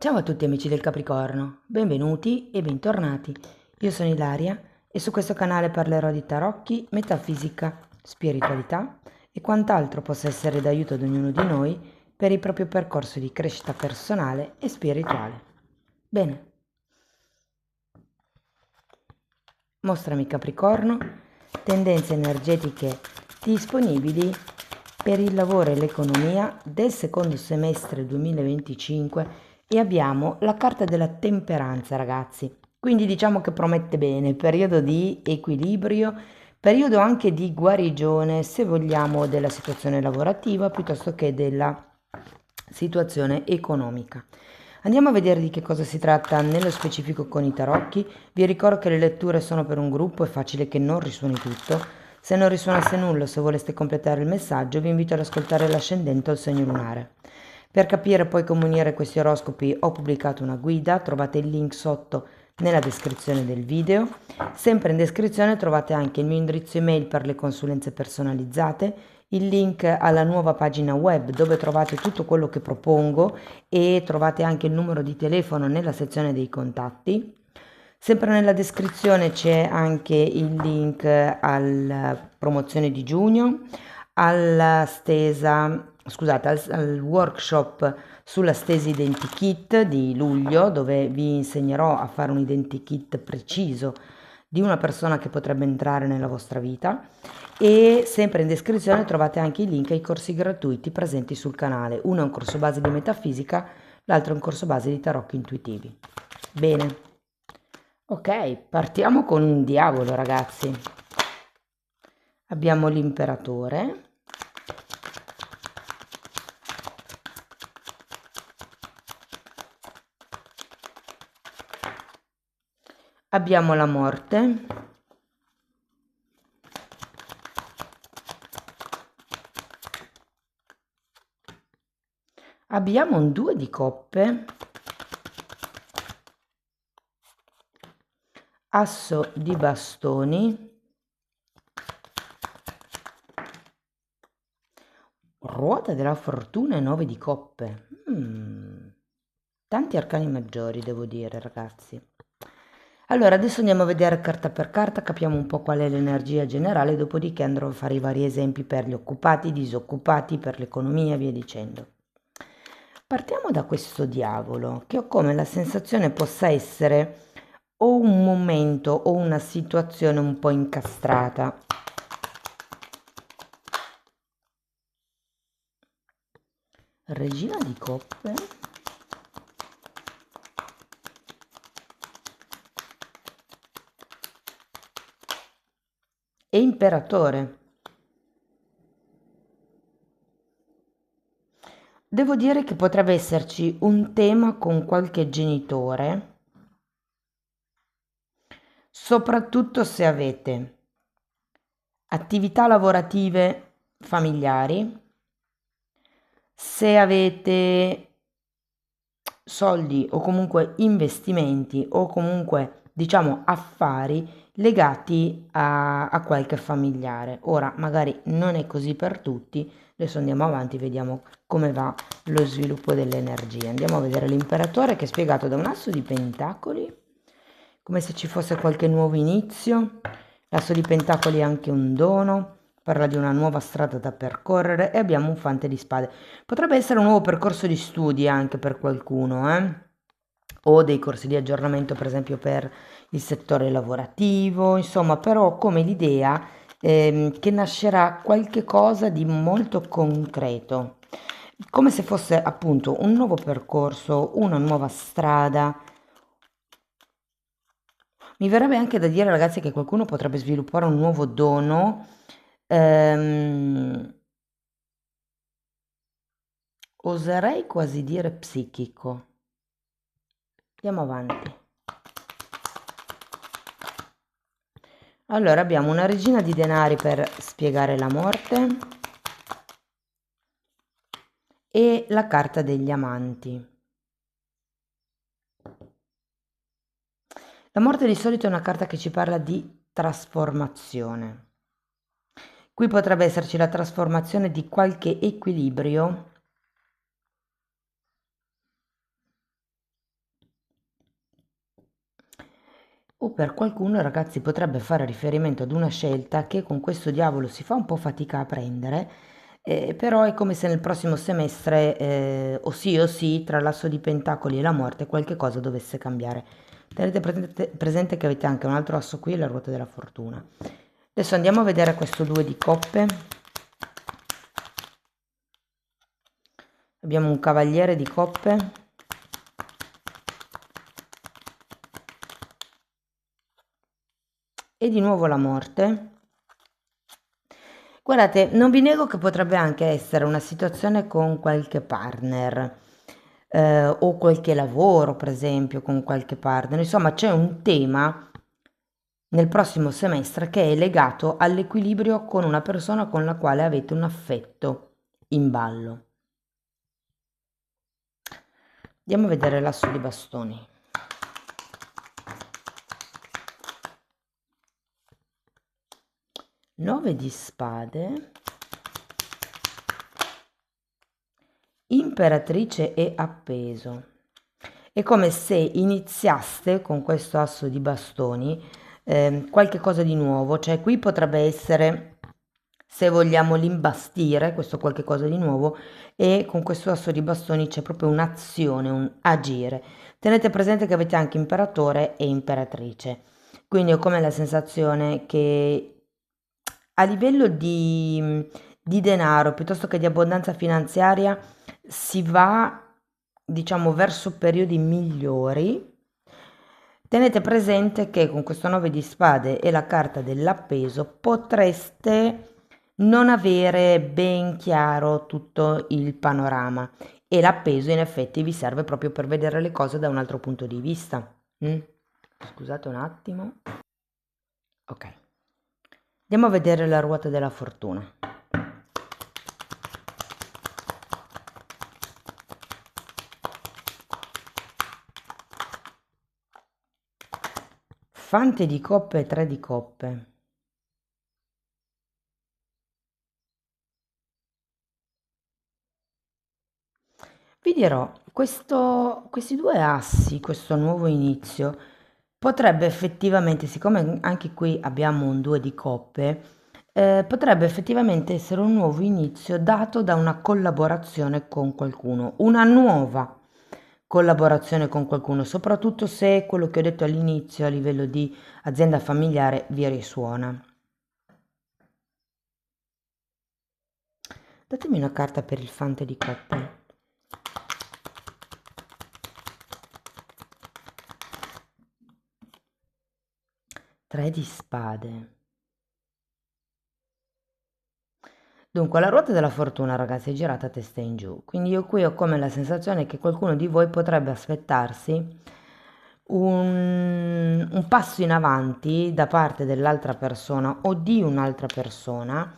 Ciao a tutti amici del Capricorno, benvenuti e bentornati. Io sono Ilaria e su questo canale parlerò di tarocchi, metafisica, spiritualità e quant'altro possa essere d'aiuto ad ognuno di noi per il proprio percorso di crescita personale e spirituale. Bene, mostrami Capricorno, tendenze energetiche disponibili per il lavoro e l'economia del secondo semestre 2025 e abbiamo la carta della temperanza, ragazzi. Quindi diciamo che promette bene, periodo di equilibrio, periodo anche di guarigione, se vogliamo, della situazione lavorativa piuttosto che della situazione economica. Andiamo a vedere di che cosa si tratta nello specifico con i tarocchi. Vi ricordo che le letture sono per un gruppo, è facile che non risuoni tutto. Se non risuonasse nulla o se voleste completare il messaggio, vi invito ad ascoltare l'ascendente o il segno lunare. Per capire poi come unire questi oroscopi ho pubblicato una guida, trovate il link sotto nella descrizione del video. Sempre in descrizione trovate anche il mio indirizzo email per le consulenze personalizzate, il link alla nuova pagina web dove trovate tutto quello che propongo e trovate anche il numero di telefono nella sezione dei contatti. Sempre nella descrizione c'è anche il link alla promozione di giugno, alla stesa, scusate, al workshop sulla stesi identikit di luglio, dove vi insegnerò a fare un identikit preciso di una persona che potrebbe entrare nella vostra vita. E sempre in descrizione trovate anche i link ai corsi gratuiti presenti sul canale. Uno è un corso base di metafisica, l'altro è un corso base di tarocchi intuitivi. Bene. Ok, partiamo con un diavolo, ragazzi. Abbiamo l'imperatore. Abbiamo la morte. Abbiamo un 2 di coppe. Asso di bastoni. Ruota della fortuna e 9 di coppe. Tanti arcani maggiori, devo dire, ragazzi. Allora, adesso andiamo a vedere carta per carta, capiamo un po' qual è l'energia generale, dopodiché andrò a fare i vari esempi per gli occupati, i disoccupati, per l'economia e via dicendo. Partiamo da questo diavolo, che ho come la sensazione possa essere o un momento o una situazione un po' incastrata. Regina di coppe. E imperatore. Devo dire che potrebbe esserci un tema con qualche genitore, soprattutto se avete attività lavorative familiari, se avete soldi o comunque investimenti o comunque diciamo affari legati a qualche familiare. Ora magari non è così per tutti, adesso andiamo avanti, vediamo come va lo sviluppo delle energie. Andiamo a vedere l'imperatore che è spiegato da un asso di pentacoli, come se ci fosse qualche nuovo inizio. L'asso di pentacoli è anche un dono, parla di una nuova strada da percorrere e abbiamo un fante di spade. Potrebbe essere un nuovo percorso di studi anche per qualcuno, o dei corsi di aggiornamento per esempio per il settore lavorativo, insomma, però come l'idea che nascerà qualche cosa di molto concreto, come se fosse appunto un nuovo percorso, una nuova strada. Mi verrebbe anche da dire, ragazzi, che qualcuno potrebbe sviluppare un nuovo dono, ehm, oserei quasi dire psichico. Andiamo avanti. Allora abbiamo una regina di denari per spiegare la morte e la carta degli amanti. La morte di solito è una carta che ci parla di trasformazione. Qui potrebbe esserci la trasformazione di qualche equilibrio O per qualcuno, ragazzi, potrebbe fare riferimento ad una scelta che con questo diavolo si fa un po' fatica a prendere, però è come se nel prossimo semestre, o sì, tra l'asso di pentacoli e la morte, qualche cosa dovesse cambiare. Tenete presente che avete anche un altro asso qui, la ruota della fortuna. Adesso andiamo a vedere questo 2 di coppe. Abbiamo un cavaliere di coppe. E di nuovo la morte. Guardate, non vi nego che potrebbe anche essere una situazione con qualche partner, o qualche lavoro, per esempio, con qualche partner. Insomma, c'è un tema nel prossimo semestre che è legato all'equilibrio con una persona con la quale avete un affetto in ballo. Andiamo a vedere l'asso di bastoni. Nove di spade, imperatrice e appeso. È come se iniziaste con questo asso di bastoni qualche cosa di nuovo, cioè qui potrebbe essere, se vogliamo, l'imbastire, questo qualche cosa di nuovo, e con questo asso di bastoni c'è proprio un'azione, un agire. Tenete presente che avete anche imperatore e imperatrice, quindi ho come la sensazione che a livello di denaro, piuttosto che di abbondanza finanziaria, si va, diciamo, verso periodi migliori. Tenete presente che con questo 9 di spade e la carta dell'appeso potreste non avere ben chiaro tutto il panorama e l'appeso in effetti vi serve proprio per vedere le cose da un altro punto di vista. Scusate un attimo. Ok. Andiamo a vedere la ruota della fortuna. Fante di coppe e 3 di coppe. Vi dirò, questi due assi, questo nuovo inizio, potrebbe effettivamente, siccome anche qui abbiamo un 2 di coppe, potrebbe effettivamente essere un nuovo inizio dato da una collaborazione con qualcuno, una nuova collaborazione con qualcuno, soprattutto se quello che ho detto all'inizio a livello di azienda familiare vi risuona. Datemi una carta per il fante di coppe. Tre di spade. Dunque, la ruota della fortuna, ragazzi, è girata a testa in giù, quindi io qui ho come la sensazione che qualcuno di voi potrebbe aspettarsi un passo in avanti da parte dell'altra persona o di un'altra persona.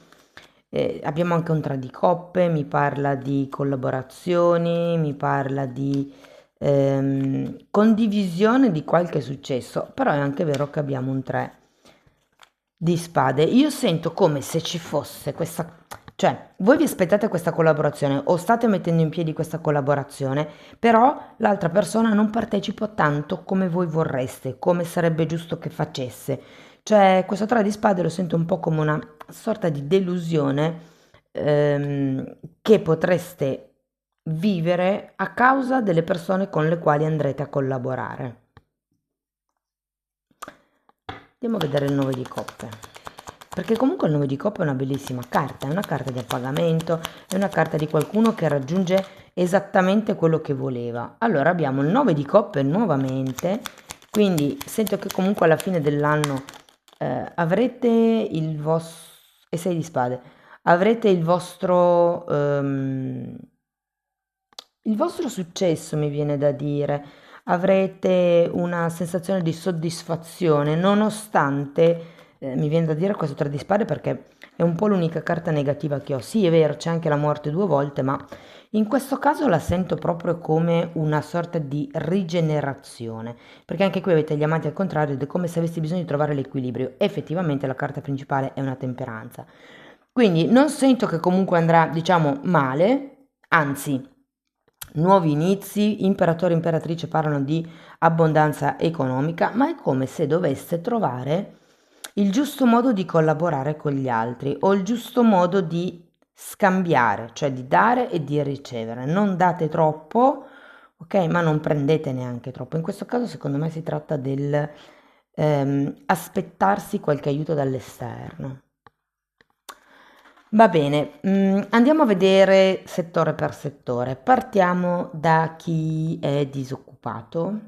Abbiamo anche un 3 di coppe, mi parla di collaborazioni, mi parla di condivisione di qualche successo, però è anche vero che abbiamo un 3 di spade. Io sento come se ci fosse questa, cioè voi vi aspettate questa collaborazione o state mettendo in piedi questa collaborazione, però l'altra persona non partecipa tanto come voi vorreste, come sarebbe giusto che facesse. Cioè questo 3 di spade lo sento un po' come una sorta di delusione che potreste vivere a causa delle persone con le quali andrete a collaborare. Andiamo a vedere il 9 di coppe. Perché comunque il 9 di coppe è una bellissima carta, è una carta di appagamento, è una carta di qualcuno che raggiunge esattamente quello che voleva. Allora abbiamo il 9 di coppe nuovamente, quindi sento che comunque alla fine dell'anno avrete il vostro... e 6 di spade, avrete il vostro successo, mi viene da dire, avrete una sensazione di soddisfazione, nonostante, mi viene da dire questo 3 di spade perché è un po' l'unica carta negativa che ho. Sì, è vero, c'è anche la morte 2 volte, ma in questo caso la sento proprio come una sorta di rigenerazione, perché anche qui avete gli amanti al contrario ed è come se avessi bisogno di trovare l'equilibrio. Effettivamente la carta principale è una temperanza. Quindi non sento che comunque andrà, diciamo, male, anzi, nuovi inizi, imperatore e imperatrice parlano di abbondanza economica, ma è come se dovesse trovare il giusto modo di collaborare con gli altri o il giusto modo di scambiare, cioè di dare e di ricevere. Non date troppo, ok? Ma non prendete neanche troppo. In questo caso, secondo me, si tratta del aspettarsi qualche aiuto dall'esterno. Va bene, andiamo a vedere settore per settore. Partiamo da chi è disoccupato.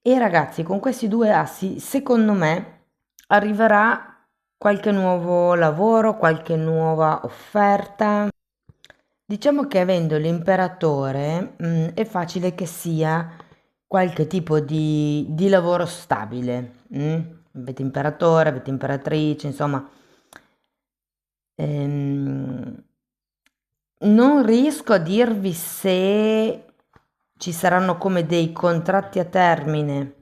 E ragazzi, con questi due assi, secondo me, arriverà qualche nuovo lavoro, qualche nuova offerta. Diciamo che avendo l'imperatore, è facile che sia qualche tipo di lavoro stabile. Avete imperatore, avete imperatrice, insomma. Non riesco a dirvi se ci saranno come dei contratti a termine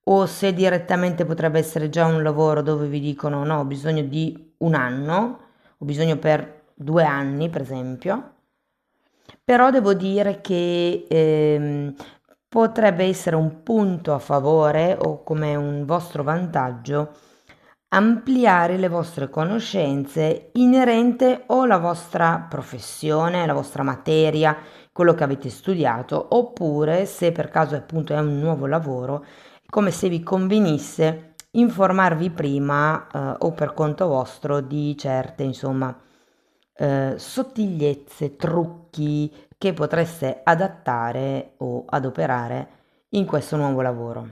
o se direttamente potrebbe essere già un lavoro dove vi dicono no, ho bisogno di un anno, ho bisogno per 2 anni, per esempio. Però devo dire che potrebbe essere un punto a favore o come un vostro vantaggio ampliare le vostre conoscenze inerente o alla vostra professione, alla vostra materia, quello che avete studiato, oppure se per caso appunto è un nuovo lavoro, è come se vi convenisse informarvi prima o per conto vostro di certe, insomma, sottigliezze, trucchi che potreste adattare o adoperare in questo nuovo lavoro.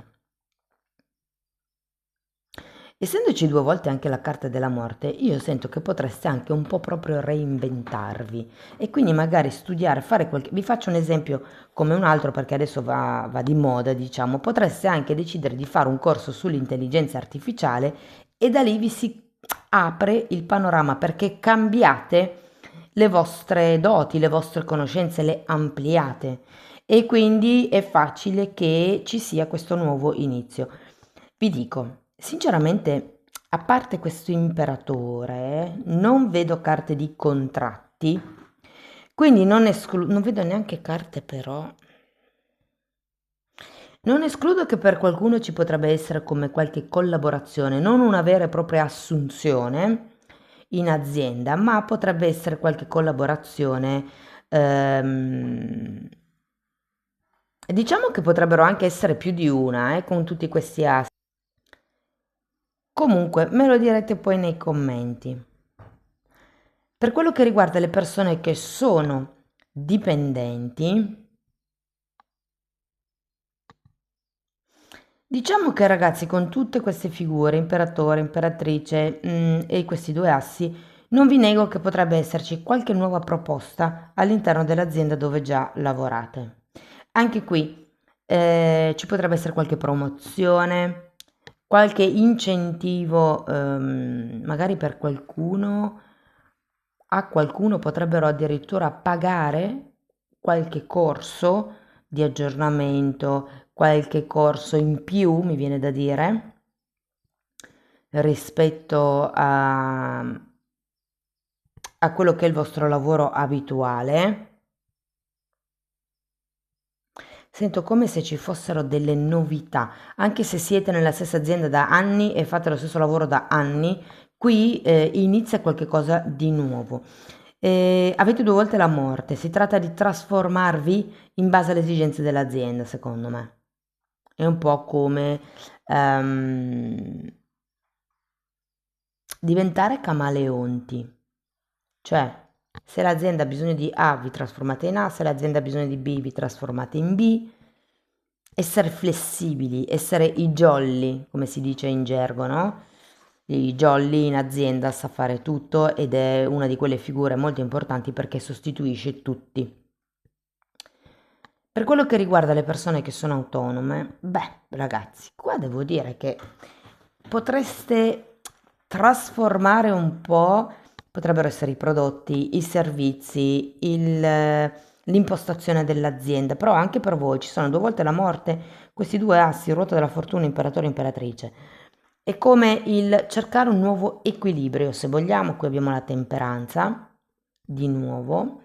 Essendoci 2 volte anche la carta della morte, io sento che potreste anche un po' proprio reinventarvi e quindi magari studiare, fare qualche... Vi faccio un esempio come un altro perché adesso va di moda, diciamo. Potreste anche decidere di fare un corso sull'intelligenza artificiale e da lì vi si apre il panorama perché cambiate le vostre doti, le vostre conoscenze, le ampliate e quindi è facile che ci sia questo nuovo inizio. Vi dico, sinceramente, a parte questo imperatore, non vedo carte di contratti, quindi non vedo neanche carte però. Non escludo che per qualcuno ci potrebbe essere come qualche collaborazione, non una vera e propria assunzione in azienda, ma potrebbe essere qualche collaborazione. ehm, diciamo che potrebbero anche essere più di una, con tutti questi assi. Comunque, me lo direte poi nei commenti. Per quello che riguarda le persone che sono dipendenti, diciamo che ragazzi, con tutte queste figure, imperatore, imperatrice, e questi due assi, non vi nego che potrebbe esserci qualche nuova proposta all'interno dell'azienda dove già lavorate. Anche qui ci potrebbe essere qualche promozione, qualche incentivo, magari per qualcuno, a qualcuno potrebbero addirittura pagare qualche corso di aggiornamento, qualche corso in più, mi viene da dire, rispetto a quello che è il vostro lavoro abituale. Sento come se ci fossero delle novità, anche se siete nella stessa azienda da anni e fate lo stesso lavoro da anni, qui inizia qualche cosa di nuovo. Avete 2 volte la morte, si tratta di trasformarvi in base alle esigenze dell'azienda, secondo me. È un po' come diventare camaleonti, cioè se l'azienda ha bisogno di A vi trasformate in A, se l'azienda ha bisogno di B vi trasformate in B. Essere flessibili, essere i jolly, come si dice in gergo, no? I jolly in azienda sa fare tutto ed è una di quelle figure molto importanti perché sostituisce tutti. Per quello che riguarda le persone che sono autonome, beh, ragazzi, qua devo dire che potreste trasformare un po', potrebbero essere i prodotti, i servizi, l'impostazione dell'azienda, però anche per voi ci sono 2 volte la morte, questi due assi, ruota della fortuna, imperatore e imperatrice. È come il cercare un nuovo equilibrio, se vogliamo, qui abbiamo la temperanza, di nuovo,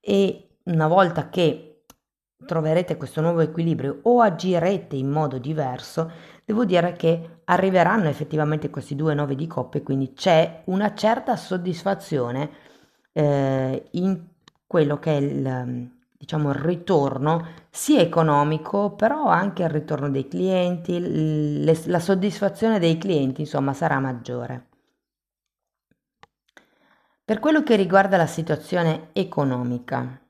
e una volta che troverete questo nuovo equilibrio o agirete in modo diverso, devo dire che arriveranno effettivamente questi due 9 di coppe, quindi c'è una certa soddisfazione in quello che è il, diciamo, il ritorno sia economico, però anche il ritorno dei clienti, la soddisfazione dei clienti, insomma, sarà maggiore. Per quello che riguarda la situazione economica,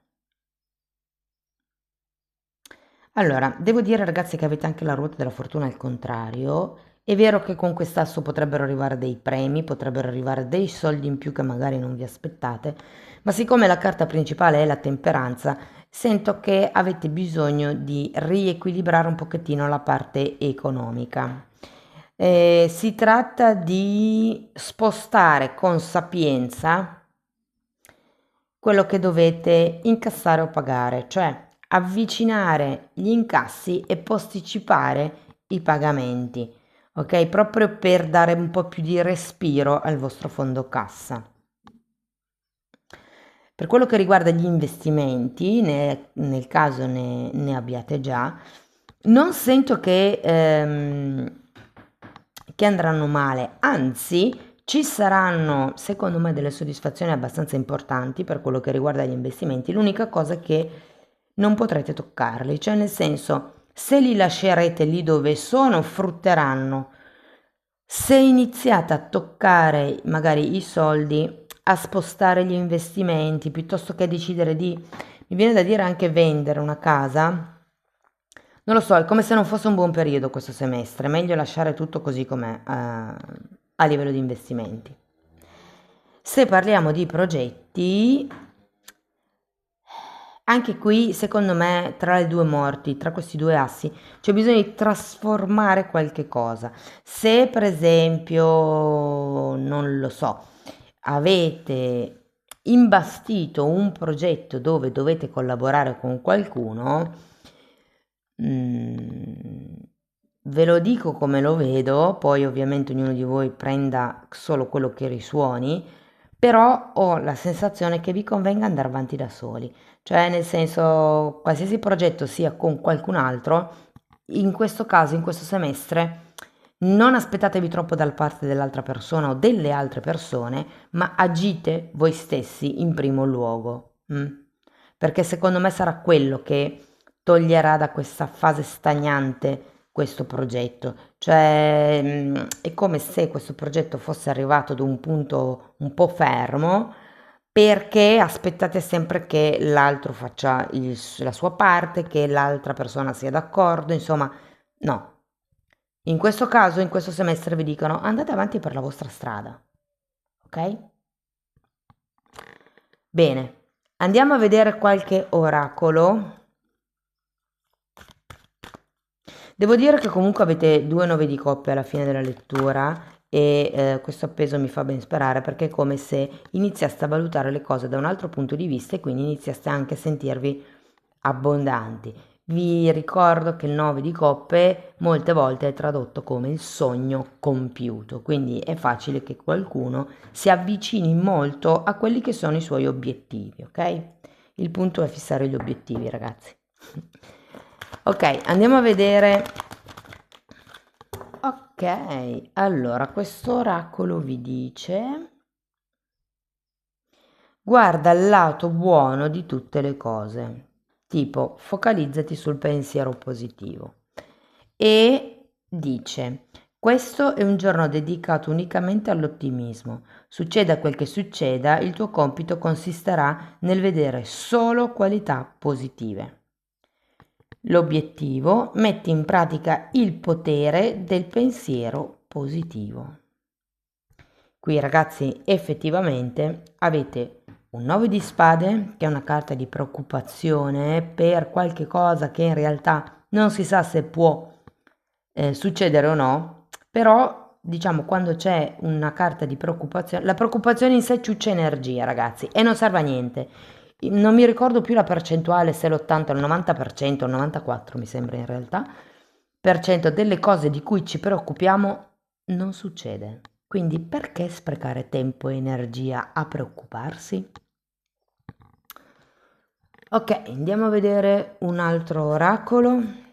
allora, devo dire ragazzi che avete anche la ruota della fortuna al contrario. È vero che con quest'asso potrebbero arrivare dei premi, potrebbero arrivare dei soldi in più che magari non vi aspettate, ma siccome la carta principale è la temperanza, sento che avete bisogno di riequilibrare un pochettino la parte economica. Si tratta di spostare con sapienza quello che dovete incassare o pagare, cioè avvicinare gli incassi e posticipare i pagamenti, ok? Proprio per dare un po' più di respiro al vostro fondo cassa. Per quello che riguarda gli investimenti, nel caso ne abbiate già, non sento che andranno male, anzi ci saranno secondo me delle soddisfazioni abbastanza importanti per quello che riguarda gli investimenti. L'unica cosa è che non potrete toccarli, cioè nel senso se li lascerete lì dove sono frutteranno. Se iniziate a toccare magari i soldi, a spostare gli investimenti, piuttosto che decidere di, mi viene da dire anche vendere una casa, non lo so, è come se non fosse un buon periodo questo semestre, è meglio lasciare tutto così com'è a livello di investimenti. Se parliamo di progetti, anche qui secondo me tra le due morti, tra questi due assi, c'è bisogno di trasformare qualche cosa. Se per esempio, non lo so, avete imbastito un progetto dove dovete collaborare con qualcuno, mm, ve lo dico come lo vedo, poi ovviamente ognuno di voi prenda solo quello che risuoni, però ho la sensazione che vi convenga andare avanti da soli, cioè nel senso qualsiasi progetto sia con qualcun altro, in questo caso, in questo semestre, non aspettatevi troppo dalla parte dell'altra persona o delle altre persone, ma agite voi stessi in primo luogo, perché secondo me sarà quello che toglierà da questa fase stagnante questo progetto. Cioè, è come se questo progetto fosse arrivato ad un punto un po' fermo perché aspettate sempre che l'altro faccia la sua parte, che l'altra persona sia d'accordo, insomma, no. In questo caso, in questo semestre vi dicono andate avanti per la vostra strada, ok? Bene, andiamo a vedere qualche oracolo. Devo dire che comunque avete due 9 di coppia alla fine della lettura e questo appeso mi fa ben sperare perché è come se iniziaste a valutare le cose da un altro punto di vista e quindi iniziaste anche a sentirvi abbondanti. Vi ricordo che il 9 di coppe molte volte è tradotto come il sogno compiuto, quindi è facile che qualcuno si avvicini molto a quelli che sono i suoi obiettivi, ok? Il punto è fissare gli obiettivi, ragazzi. Ok, andiamo a vedere. Ok, allora questo oracolo vi dice: guarda il lato buono di tutte le cose, tipo focalizzati sul pensiero positivo. E dice: questo è un giorno dedicato unicamente all'ottimismo. Succeda quel che succeda, il tuo compito consisterà nel vedere solo qualità positive. L'obiettivo: metti in pratica il potere del pensiero positivo. Qui ragazzi effettivamente avete un 9 di spade che è una carta di preoccupazione per qualche cosa che in realtà non si sa se può succedere o no, però diciamo quando c'è una carta di preoccupazione, la preoccupazione in sé ciuccia energia ragazzi e non serve a niente. Non mi ricordo più la percentuale, se l'80, il 90%, il 94% mi sembra in realtà, per cento delle cose di cui ci preoccupiamo non succede. Quindi perché sprecare tempo e energia a preoccuparsi? Ok, andiamo a vedere un altro oracolo.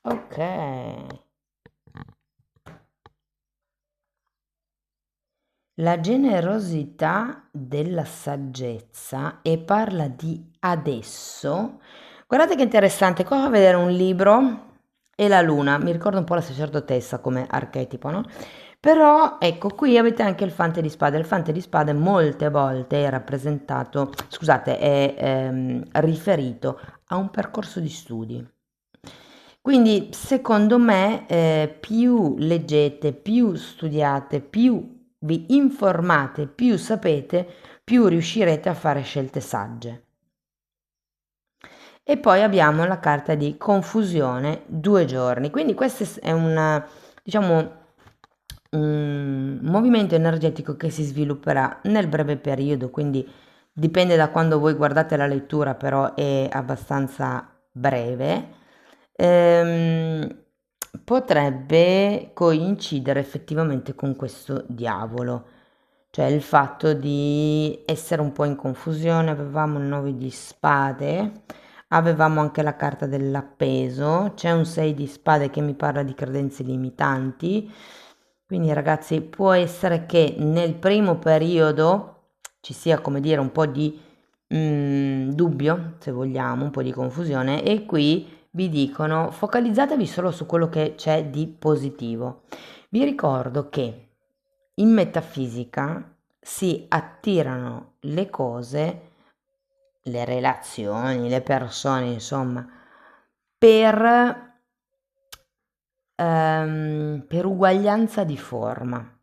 Ok. La generosità della saggezza e parla di adesso. Guardate che interessante, qua fa vedere un libro e la luna, mi ricorda un po' la sacerdotessa come archetipo, no? Però ecco, qui avete anche il fante di spade. Il fante di spade molte volte è rappresentato, scusate, è riferito a un percorso di studi. Quindi secondo me più leggete, più studiate, più vi informate, più sapete, più riuscirete a fare scelte sagge. E poi abbiamo la carta di confusione, 2 giorni. Quindi questo è un, diciamo, un movimento energetico che si svilupperà nel breve periodo, quindi dipende da quando voi guardate la lettura, però è abbastanza breve. Ehm, Potrebbe coincidere effettivamente con questo diavolo, cioè il fatto di essere un po' in confusione. Avevamo il 9 di spade, avevamo anche la carta dell'appeso, c'è un 6 di spade che mi parla di credenze limitanti. Quindi ragazzi, può essere che nel primo periodo ci sia, come dire, un po' di dubbio, se vogliamo, un po' di confusione, e qui vi dicono focalizzatevi solo su quello che c'è di positivo. Vi ricordo che in metafisica si attirano le cose, le relazioni, le persone, insomma, per uguaglianza di forma.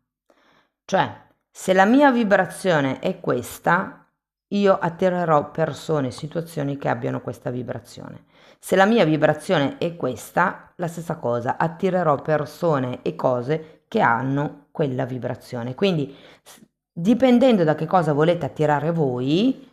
Cioè, se la mia vibrazione è questa, io attirerò persone e situazioni che abbiano questa vibrazione. Se la mia vibrazione è questa, la stessa cosa, attirerò persone e cose che hanno quella vibrazione. Quindi, dipendendo da che cosa volete attirare voi,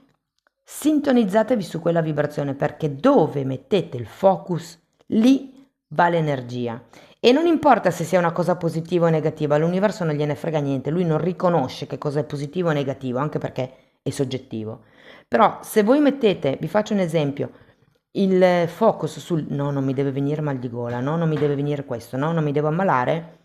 sintonizzatevi su quella vibrazione, perché dove mettete il focus, lì va l'energia. E non importa se sia una cosa positiva o negativa, all'universo non gliene frega niente, lui non riconosce che cosa è positivo o negativo, anche perché è soggettivo. Però se voi mettete, vi faccio un esempio, il focus sul no, non mi deve venire mal di gola, no, non mi deve venire questo, no, non mi devo ammalare,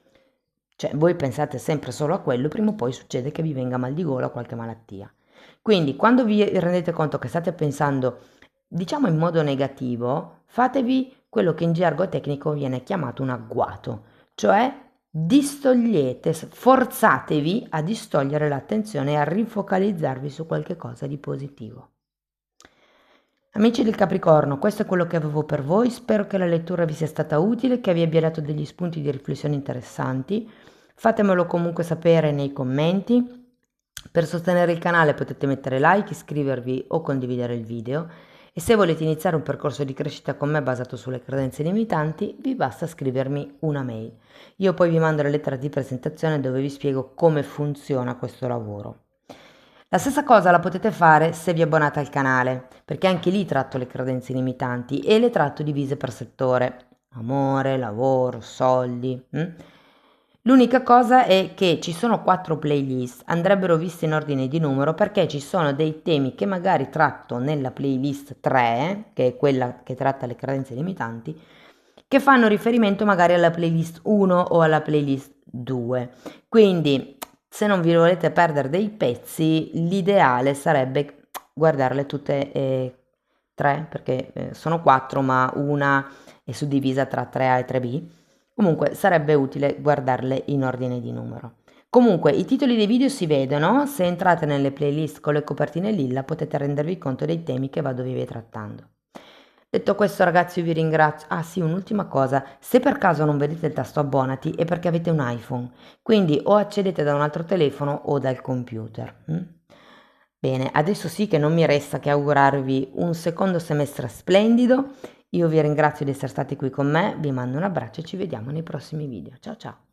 cioè voi pensate sempre solo a quello, prima o poi succede che vi venga mal di gola o qualche malattia. Quindi quando vi rendete conto che state pensando, diciamo in modo negativo, fatevi quello che in gergo tecnico viene chiamato un agguato, cioè distogliete, forzatevi a distogliere l'attenzione e a rifocalizzarvi su qualche cosa di positivo. Amici del Capricorno, questo è quello che avevo per voi, spero che la lettura vi sia stata utile, che vi abbia dato degli spunti di riflessione interessanti. Fatemelo comunque sapere nei commenti. Per sostenere il canale potete mettere like, iscrivervi o condividere il video, e se volete iniziare un percorso di crescita con me basato sulle credenze limitanti, vi basta scrivermi una mail. Io poi vi mando la lettera di presentazione dove vi spiego come funziona questo lavoro. La stessa cosa la potete fare se vi abbonate al canale, perché anche lì tratto le credenze limitanti e le tratto divise per settore: amore, lavoro, soldi. L'unica cosa è che ci sono 4 playlist, andrebbero viste in ordine di numero, perché ci sono dei temi che magari tratto nella playlist 3, che è quella che tratta le credenze limitanti, che fanno riferimento magari alla playlist 1 o alla playlist 2. Quindi, se non vi volete perdere dei pezzi, l'ideale sarebbe guardarle tutte e 3, perché sono 4, ma una è suddivisa tra 3A e 3B. Comunque sarebbe utile guardarle in ordine di numero. Comunque i titoli dei video si vedono, se entrate nelle playlist con le copertine lilla potete rendervi conto dei temi che vado via trattando. Detto questo ragazzi, io vi ringrazio. Ah sì, un'ultima cosa, se per caso non vedete il tasto abbonati è perché avete un iPhone, quindi o accedete da un altro telefono o dal computer. Bene, adesso sì che non mi resta che augurarvi un secondo semestre splendido. Io vi ringrazio di essere stati qui con me, vi mando un abbraccio e ci vediamo nei prossimi video. Ciao ciao!